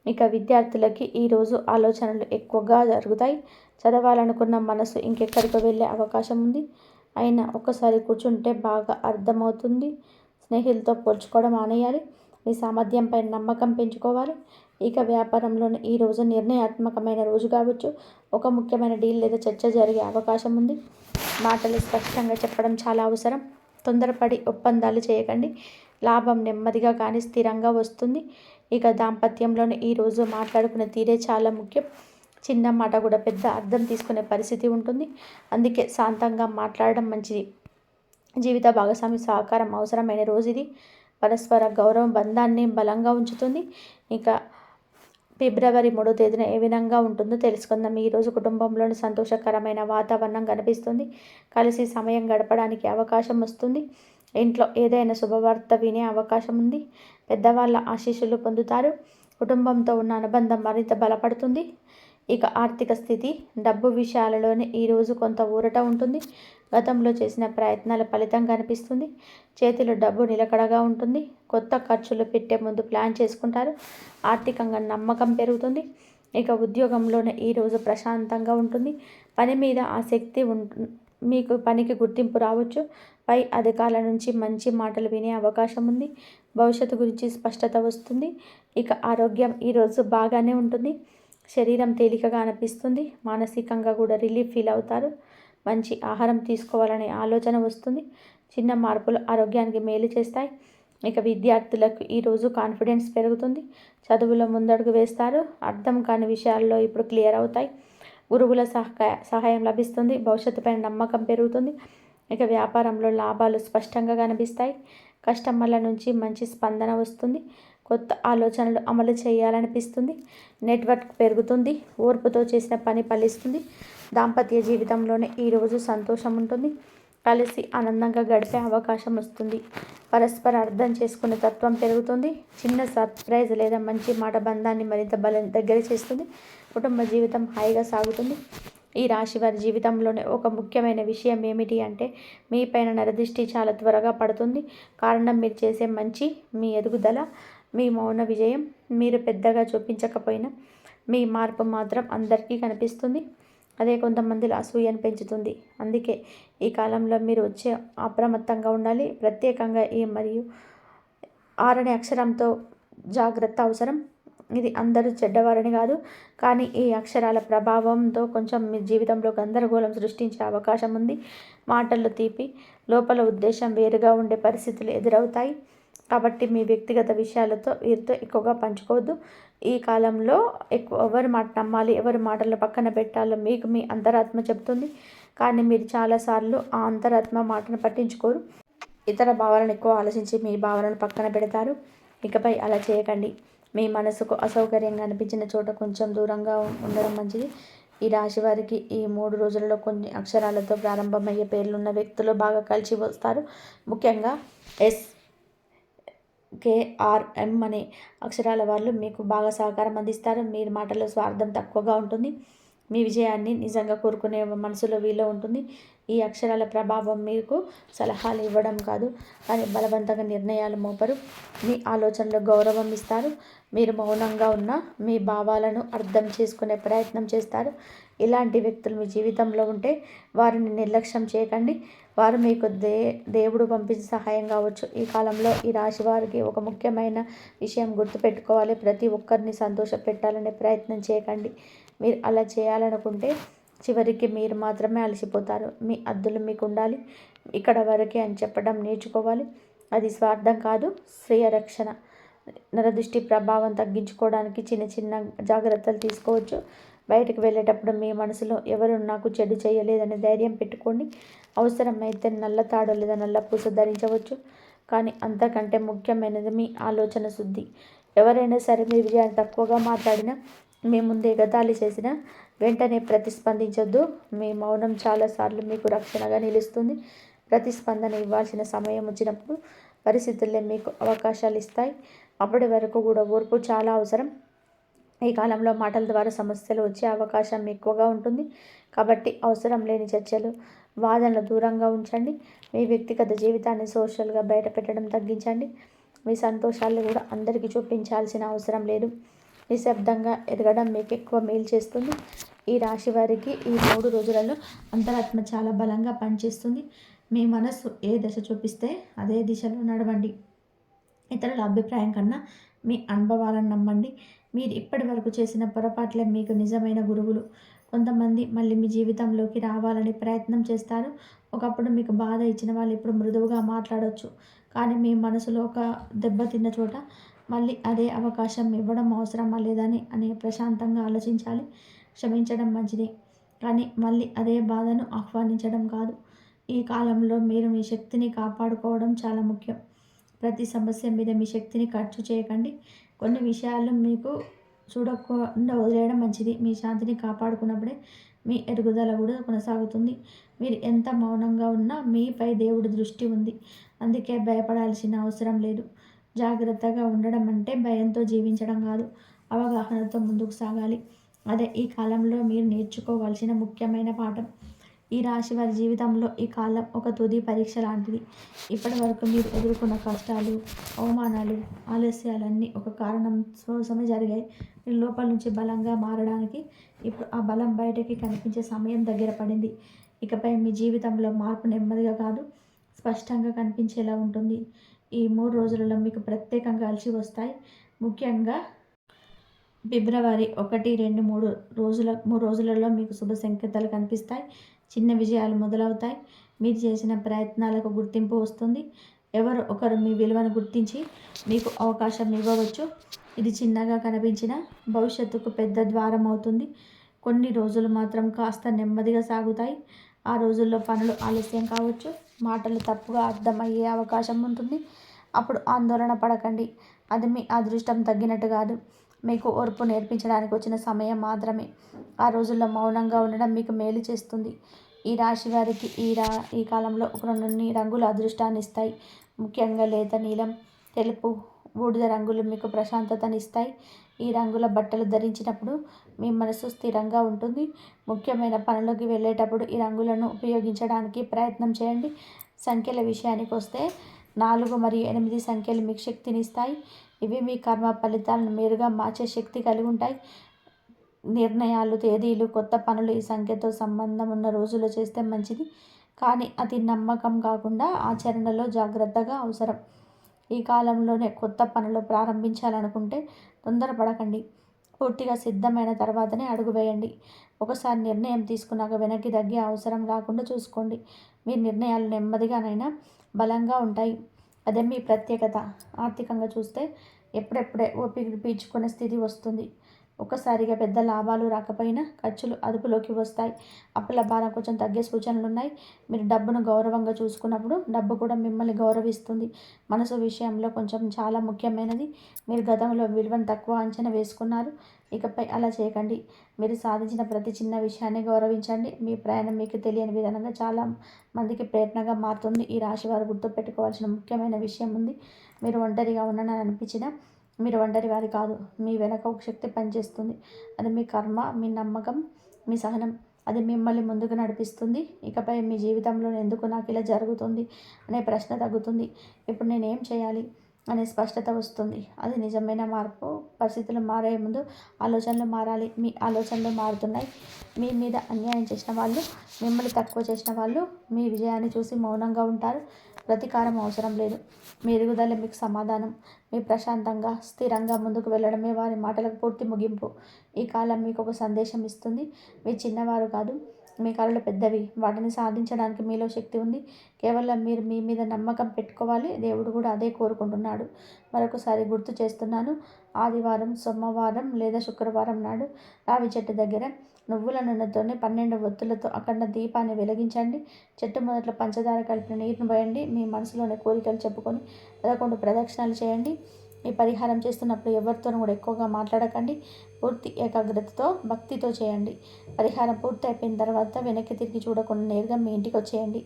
ఇక విద్యార్థులకి ఈరోజు ఆలోచనలు ఎక్కువగా జరుగుతాయి. చదవాలనుకున్న మనసు ఇంకెక్కడికి వెళ్ళే అవకాశం ఉంది. అయినా ఒక్కసారి కూర్చుంటే బాగా అర్థమవుతుంది. స్నేహితులతో పోల్చుకోవడం మానేయాలి. మీ సామర్థ్యంపై నమ్మకం పెంచుకోవాలి. ఇక వ్యాపారంలోని ఈరోజు నిర్ణయాత్మకమైన రోజు కావచ్చు. ఒక ముఖ్యమైన డీల్ లేదా చర్చ జరిగే అవకాశం ఉంది. మాటలు స్పష్టంగా చెప్పడం చాలా అవసరం. తొందరపడి ఒప్పందాలు చేయకండి. లాభం నెమ్మదిగా కానీ స్థిరంగా వస్తుంది. ఇక దాంపత్యంలోని ఈరోజు మాట్లాడుకునే తీరే చాలా ముఖ్యం. చిన్న మాట కూడా పెద్ద అర్థం తీసుకునే పరిస్థితి ఉంటుంది. అందుకే శాంతంగా మాట్లాడడం మంచిది. జీవిత భాగస్వామి సహకారం అవసరమైన రోజు ఇది. పరస్పర గౌరవం బంధాన్ని బలంగా ఉంచుతుంది. ఇక ఫిబ్రవరి 3వ తేదీన ఏ విధంగా ఉంటుందో తెలుసుకుందాం. ఈరోజు కుటుంబంలోని సంతోషకరమైన వాతావరణం కనిపిస్తుంది. కలిసి సమయం గడపడానికి అవకాశం వస్తుంది. ఇంట్లో ఏదైనా శుభవార్త వినే అవకాశం ఉంది. పెద్దవాళ్ళ ఆశీస్సులు పొందుతారు. కుటుంబంతో ఉన్న అనుబంధం మరింత బలపడుతుంది. ఇక ఆర్థిక స్థితి, డబ్బు విషయాలలోనే ఈరోజు కొంత ఊరట ఉంటుంది. గతంలో చేసిన ప్రయత్నాల ఫలితం కనిపిస్తుంది. చేతిలో డబ్బు నిలకడగా ఉంటుంది. కొత్త ఖర్చులు పెట్టే ముందు ప్లాన్ చేసుకుంటారు. ఆర్థికంగా నమ్మకం పెరుగుతుంది. ఇక ఉద్యోగంలోనే ఈరోజు ప్రశాంతంగా ఉంటుంది. పని మీద ఆసక్తి మీకు పనికి గుర్తింపు రావచ్చు. పై అధికారుల నుంచి మంచి మాటలు వినే అవకాశం ఉంది. భవిష్యత్తు గురించి స్పష్టత వస్తుంది. ఇక ఆరోగ్యం ఈరోజు బాగానే ఉంటుంది. శరీరం తేలికగా అనిపిస్తుంది. మానసికంగా కూడా రిలీఫ్ ఫీల్ అవుతారు. మంచి ఆహారం తీసుకోవాలనే ఆలోచన వస్తుంది. చిన్న మార్పులు ఆరోగ్యానికి మేలు చేస్తాయి. ఇక విద్యార్థులకు ఈరోజు కాన్ఫిడెన్స్ పెరుగుతుంది. చదువులో ముందడుగు వేస్తారు. అర్థం కాని విషయాల్లో ఇప్పుడు క్లియర్ అవుతాయి. గురువుల సహాయం లభిస్తుంది. భవిష్యత్తుపై నమ్మకం పెరుగుతుంది. ఇక వ్యాపారంలో లాభాలు స్పష్టంగా కనిపిస్తాయి. కస్టమర్ల నుంచి మంచి స్పందన వస్తుంది. కొత్త ఆలోచనలు అమలు చేయాలనిపిస్తుంది. నెట్వర్క్ పెరుగుతుంది. ఓర్పుతో చేసిన పని ఫలిస్తుంది. దాంపత్య జీవితంలోనే ఈరోజు సంతోషం ఉంటుంది. కలిసి ఆనందంగా గడిపే అవకాశం వస్తుంది. పరస్పర అర్థం చేసుకునే తత్వం పెరుగుతుంది. చిన్న సర్ప్రైజ్ లేదా మంచి మాట బంధాన్ని మరింత దగ్గర చేస్తుంది. కుటుంబ జీవితం హాయిగా సాగుతుంది. ఈ రాశి వారి జీవితంలోనే ఒక ముఖ్యమైన విషయం ఏమిటి అంటే మీ పైన నరదృష్టి చాలా త్వరగా పడుతుంది. కారణం మీరు చేసే మంచి, మీ ఎదుగుదల, మీ మౌన విజయం. మీరు పెద్దగా చూపించకపోయినా మీ మార్పు మాత్రం అందరికీ కనిపిస్తుంది. అదే కొంతమందిలో అసూయను పెంచుతుంది. అందుకే ఈ కాలంలో మీరు అప్రమత్తంగా ఉండాలి. ప్రత్యేకంగా ఈ మరియు 6 అక్షరంతో జాగ్రత్త అవసరం. ఇది అందరూ చెడ్డవారని కాదు, కానీ ఈ అక్షరాల ప్రభావంతో కొంచెం మీ జీవితంలో గందరగోళం సృష్టించే అవకాశం ఉంది. మాటల్లో తీపి, లోపల ఉద్దేశం వేరుగా ఉండే పరిస్థితులు ఎదురవుతాయి. కాబట్టి మీ వ్యక్తిగత విషయాలతో వీరితో ఎక్కువగా పంచుకోవద్దు. ఈ కాలంలో ఎవరి మాట నమ్మాలి, ఎవరి మాటలను పక్కన పెట్టాలో మీకు మీ అంతరాత్మ చెబుతుంది. కానీ మీరు చాలాసార్లు ఆ అంతరాత్మ మాటను పట్టించుకోరు. ఇతర భావాలను ఎక్కువ ఆలోచించి మీ భావనను పక్కన పెడతారు. ఇకపై అలా చేయకండి. మీ మనసుకు అసౌకర్యంగా అనిపించిన చోట కొంచెం దూరంగా ఉండడం మంచిది. ఈ రాశి వారికి ఈ 3 రోజులలో కొన్ని అక్షరాలతో ప్రారంభమయ్యే పేర్లున్న వ్యక్తులు బాగా కలిసి వస్తారు. ముఖ్యంగా SKRM అనే అక్షరాల వాళ్ళు మీకు బాగా సహకారం అందిస్తారు. మీ మాటల్లో స్వార్థం తక్కువగా ఉంటుంది. మీ విజయాన్ని నిజంగా కోరుకునే మనసులో వీలో ఉంటుంది. ఈ అక్షరాల ప్రభావం మీకు సలహాలు ఇవ్వడం కాదు, కానీ బలవంతంగా నిర్ణయాలు మోపరు. మీ ఆలోచనలు గౌరవం ఇస్తారు. మీరు మౌనంగా ఉన్న మీ భావాలను అర్థం చేసుకునే ప్రయత్నం చేస్తారు. ఇలాంటి వ్యక్తులు మీ జీవితంలో ఉంటే వారిని నిర్లక్ష్యం చేయకండి. వారు మీకు దేవుడు పంపించిన సహాయం కావచ్చు. ఈ కాలంలో ఈ రాశి వారికి ఒక ముఖ్యమైన విషయం గుర్తుపెట్టుకోవాలి. ప్రతి ఒక్కరిని సంతోష పెట్టాలనే ప్రయత్నం చేయకండి. మీరు అలా చేయాలనుకుంటే చివరికి మీరు మాత్రమే అలసిపోతారు. మీ హద్దులు మీకు ఉండాలి. ఇక్కడ వరకే అని చెప్పడం నేర్చుకోవాలి. అది స్వార్థం కాదు, స్వీయ రక్షణ. నరదృష్టి ప్రభావం తగ్గించుకోవడానికి చిన్న చిన్న జాగ్రత్తలు తీసుకోవచ్చు. బయటకు వెళ్ళేటప్పుడు మీ మనసులో ఎవరు నాకు చెడు చేయలేదని ధైర్యం పెట్టుకోండి. అవసరమైతే నల్ల తాడు లేదా నల్ల పూస ధరించవచ్చు. కానీ అంతకంటే ముఖ్యమైనది మీ ఆలోచన శుద్ధి. ఎవరైనా సరే మీ విజయాన్ని తక్కువగా మాట్లాడినా, మీ ముందు ఎగతాళి చేసినా వెంటనే ప్రతిస్పందించొద్దు. మీ మౌనం చాలాసార్లు మీకు రక్షణగా నిలుస్తుంది. ప్రతిస్పందన ఇవ్వాల్సిన సమయం వచ్చినప్పుడు పరిస్థితులే మీకు అవకాశాలు ఇస్తాయి. అప్పటి వరకు కూడా ఓర్పు చాలా అవసరం. ఈ కాలంలో మాటల ద్వారా సమస్యలు వచ్చే అవకాశం ఎక్కువగా ఉంటుంది. కాబట్టి అవసరం లేని చర్చలు, వాదనలు దూరంగా ఉంచండి. మీ వ్యక్తిగత జీవితాన్ని సోషల్గా బయట పెట్టడం తగ్గించండి. మీ సంతోషాలు కూడా అందరికీ చూపించాల్సిన అవసరం లేదు. నిశ్శబ్దంగా ఎదగడం మీకు ఎక్కువ మేలు చేస్తుంది. ఈ రాశి వారికి ఈ 3 రోజులలో అంతరాత్మ చాలా బలంగా పనిచేస్తుంది. మీ మనస్సు ఏ దశ చూపిస్తే అదే దిశలో నడవండి. ఇతరుల అభిప్రాయం కన్నా మీ అనుభవాలను నమ్మండి. మీరు ఇప్పటి వరకు చేసిన పొరపాట్లే మీకు నిజమైన గురువులు. కొంతమంది మళ్ళీ మీ జీవితంలోకి రావాలని ప్రయత్నం చేస్తారు. ఒకప్పుడు మీకు బాధ ఇచ్చిన వాళ్ళు ఇప్పుడు మృదువుగా మాట్లాడవచ్చు. కానీ మీ మనసులో ఒక దెబ్బతిన్న చోట మళ్ళీ అదే అవకాశం ఇవ్వడం అవసరమా లేదని ప్రశాంతంగా ఆలోచించాలి. క్షమించడం మంచిదే, కానీ మళ్ళీ అదే బాధను ఆహ్వానించడం కాదు. ఈ కాలంలో మీరు మీ శక్తిని కాపాడుకోవడం చాలా ముఖ్యం. ప్రతి సమస్య మీద మీ శక్తిని ఖర్చు చేయకండి. కొన్ని విషయాలు మీకు చూడకుండా వదిలేయడం మంచిది. మీ శాంతిని కాపాడుకున్నప్పుడే మీ ఎదుగుదల కూడా కొనసాగుతుంది. మీరు ఎంత మౌనంగా ఉన్నా మీపై దేవుడి దృష్టి ఉంది. అందుకే భయపడాల్సిన అవసరం లేదు. జాగ్రత్తగా ఉండడం అంటే భయంతో జీవించడం కాదు, అవగాహనతో ముందుకు సాగాలి. అదే ఈ కాలంలో మీరు నేర్చుకోవాల్సిన ముఖ్యమైన పాఠం. ఈ రాశి వారి జీవితంలో ఈ కాలం ఒక తుది పరీక్ష లాంటిది. ఇప్పటి వరకు మీరు ఎదుర్కొన్న కష్టాలు, అవమానాలు, ఆలస్యాలన్నీ ఒక కారణం కోసమే జరిగాయి. మీరు లోపల నుంచి బలంగా మారడానికి ఇప్పుడు ఆ బలం బయటకి కనిపించే సమయం దగ్గర పడింది. ఇకపై మీ జీవితంలో మార్పు నెమ్మదిగా కాదు, స్పష్టంగా కనిపించేలా ఉంటుంది. ఈ 3 రోజులలో మీకు ప్రత్యేకంగా కలిసి వస్తాయి. ముఖ్యంగా ఫిబ్రవరి 1, 2, 3 రోజులలో మీకు శుభ సంకేతాలు కనిపిస్తాయి. చిన్న విజయాలు మొదలవుతాయి. మీరు చేసిన ప్రయత్నాలకు గుర్తింపు వస్తుంది. ఎవరు ఒకరు మీ విలువను గుర్తించి మీకు అవకాశం ఇవ్వవచ్చు. ఇది చిన్నగా కనిపించిన భవిష్యత్తుకు పెద్ద ద్వారం అవుతుంది. కొన్ని రోజులు మాత్రం కాస్త నెమ్మదిగా సాగుతాయి. ఆ రోజుల్లో పనులు ఆలస్యం కావచ్చు, మాటలు తప్పుగా అర్థమయ్యే అవకాశం ఉంటుంది. అప్పుడు ఆందోళన పడకండి. అది మీ అదృష్టం తగ్గినట్టు కాదు, మీకు ఓర్పు నేర్పించడానికి వచ్చిన సమయం మాత్రమే. ఆ రోజుల్లో మౌనంగా ఉండడం మీకు మేలు చేస్తుంది. ఈ రాశి వారికి ఈ కాలంలో కొన్ని రంగులు అదృష్టాన్ని ఇస్తాయి. ముఖ్యంగా లేత నీలం, తెలుపు, బూడిద రంగులు మీకు ప్రశాంతతనిస్తాయి. ఈ రంగుల బట్టలు ధరించినప్పుడు మీ మనసు స్థిరంగా ఉంటుంది. ముఖ్యమైన పనులకు వెళ్ళేటప్పుడు ఈ రంగులను ఉపయోగించడానికి ప్రయత్నం చేయండి. సంఖ్యల విషయానికి వస్తే 4 మరియు 8 సంఖ్యలు మీకు శక్తినిస్తాయి. ఇవి మీ కర్మ ఫలితాలను మేలుగా మార్చే శక్తి కలిగి ఉంటాయి. నిర్ణయాలు, తేదీలు, కొత్త పనులు ఈ సంఖ్యతో సంబంధం ఉన్న రోజుల్లో చేస్తే మంచిది. కానీ అతి నమ్మకం కాకుండా ఆచరణలో జాగ్రత్తగా అవసరం. ఈ కాలంలోనే కొత్త పనులు ప్రారంభించాలనుకుంటే తొందరపడకండి. పూర్తిగా సిద్ధమైన తర్వాతనే అడుగు వేయండి. ఒకసారి నిర్ణయం తీసుకున్నాక వెనక్కి తగ్గే అవసరం రాకుండా చూసుకోండి. మీ నిర్ణయాలు నెమ్మదిగానైనా బలంగా ఉంటాయి. అదే మీ ప్రత్యేకత. ఆర్థికంగా చూస్తే ఎప్పుడెప్పుడే ఓపిక పీల్చుకునే స్థితి వస్తుంది. ఒక్కసారిగా పెద్ద లాభాలు రాకపోయినా ఖర్చులు అదుపులోకి వస్తాయి. అప్పుల భారం కొంచెం తగ్గే సూచనలున్నాయి. మీరు డబ్బును గౌరవంగా చూసుకున్నప్పుడు డబ్బు కూడా మిమ్మల్ని గౌరవిస్తుంది. మనసు విషయంలో కొంచెం చాలా ముఖ్యమైనది. మీరు గతంలో విలువను తక్కువ అంచనా వేసుకున్నారు. ఇకపై అలా చేయకండి. మీరు సాధించిన ప్రతి చిన్న విషయాన్ని గౌరవించండి. మీ ప్రయాణం మీకు తెలియని విధానంగా చాలా మందికి ప్రేరణగా మారుతుంది. ఈ రాశి వారు గుర్తుపెట్టుకోవాల్సిన ముఖ్యమైన విషయం ఉంది. మీరు ఒంటరిగా ఉన్నానని అనిపించినా మీరు ఒంటరి వారి కాదు. మీ వెనక ఒక శక్తి పనిచేస్తుంది. అది మీ కర్మ, మీ నమ్మకం, మీ సహనం. అది మిమ్మల్ని ముందుకు నడిపిస్తుంది. ఇకపై మీ జీవితంలో ఎందుకు నాకు ఇలా జరుగుతుంది అనే ప్రశ్న తగ్గుతుంది. ఇప్పుడు నేనేం చేయాలి అనే స్పష్టత వస్తుంది. అది నిజమైన మార్పు. పరిస్థితులు మారే ముందు ఆలోచనలు మారాలి. మీ ఆలోచనలు మారుతున్నాయి. మీ మీద అన్యాయం చేసిన వాళ్ళు, మిమ్మల్ని తక్కువ చేసిన వాళ్ళు మీ విజయాన్ని చూసి మౌనంగా ఉంటారు. ప్రతీకారం అవసరం లేదు. మీ ఎదుగుదల మీకు సమాధానం. మీ ప్రశాంతంగా, స్థిరంగా ముందుకు వెళ్ళడమే వారి మాటలకు పూర్తి ముగింపు. ఈ కాలం మీకు ఒక సందేశం ఇస్తుంది. మీ చిన్నవారు కాదు, మీ కలలు పెద్దవి. వాటిని సాధించడానికి మీలో శక్తి ఉంది. కేవలం మీరు మీ మీద నమ్మకం పెట్టుకోవాలి. దేవుడు కూడా అదే కోరుకుంటున్నాడు. మరొకసారి గుర్తు చేస్తున్నాను. ఆదివారం, సోమవారం లేదా శుక్రవారం నాడు రావి చెట్టు దగ్గర నువ్వుల నూనెతోనే 12 ఒత్తులతో అఖండ దీపాన్ని వెలిగించండి. చెట్టు మొదట్లో పంచదార కలిపిన నీరును పోయండి. మీ మనసులోని కోరికలు చెప్పుకొని 11 ప్రదక్షిణాలు చేయండి. ఈ పరిహారం చేస్తున్నప్పుడు ఎవరితోనూ కూడా ఎక్కువగా మాట్లాడకండి. పూర్తి ఏకాగ్రతతో, భక్తితో చేయండి. పరిహారం పూర్తి అయిపోయిన తర్వాత వెనక్కి తిరిగి చూడకుండా నేరుగా మీ ఇంటికి వచ్చేయండి.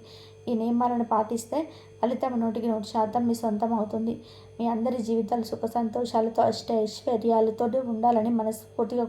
ఈ నియమాలను పాటిస్తే ఫలితం 100% మీ సొంతం అవుతుంది. మీ అందరి జీవితాలు సుఖ సంతోషాలతో, ఐశ్వర్యాలతో ఉండాలని మనస్ఫూర్తిగా